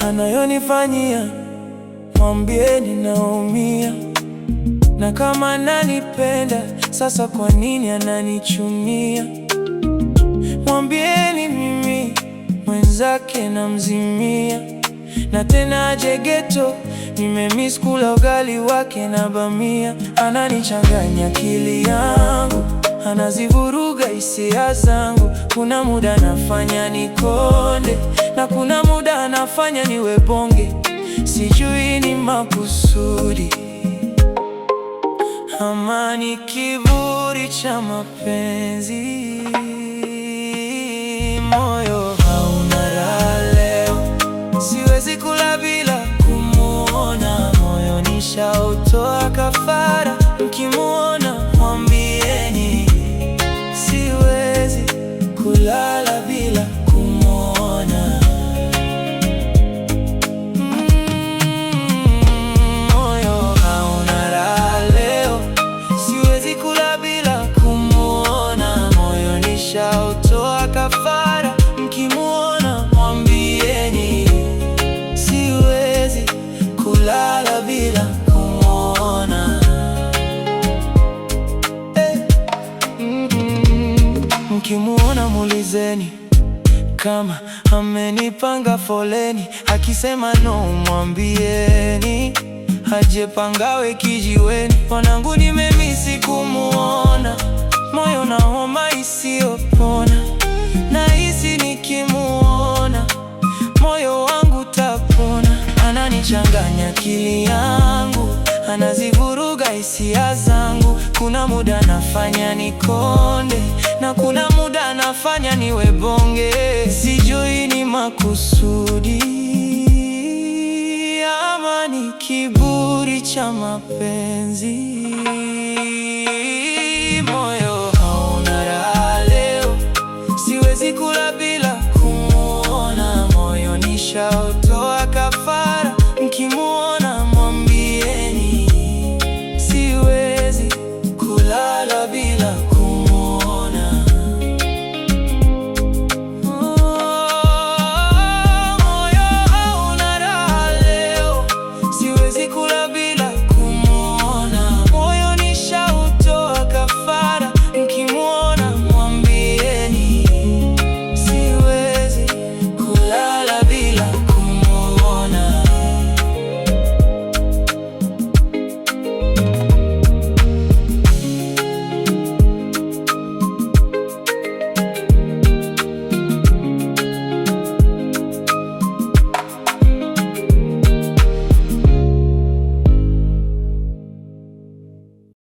Anayonifanyia mwambieni naumia, na kama ananipenda sasa kwa nini ananichunia? Mwambieni mimi mwenzake namzimia, na tena aje ghetto, nimemiss kula ugali wake na bamia. Ananichanganya akili yangu, anazivuruga hisia zangu. Kuna muda anafanya nikonde, na kuna muda anafanya niwe bonge. Sijui ni makusudi ama ni kiburi cha mapenzi. Moyo hauna raha leo, siwezi kula bila kumuona. Moyo nishautoa kafara, mkimuona mwambieni siwezi kulala bila kumuona. Moyo hauna raha leo, siwezi kula bila kumuona. Moyo nishautoa kafara, mkimuona mwambieni siwezi kulala bila kumuona. Mkimuona muulizeni kama amenipanga foleni. Akisema no mwambieni aje pangawe kijiweni. Wanangu nimemisi kumuona, moyo na homa isiyopona. Nahisi nikimuona moyo wangu tapona. Ananichanganya akili yangu, anazivuruga hisia zangu. Kuna muda anafanya nikonde, na kuna muda anafanya niwe bonge. Sijui ni makusudi ama ni kiburi cha mapenzi. Moyo hauna raha leo, siwezi kula bila kumuona. Moyo nishautoa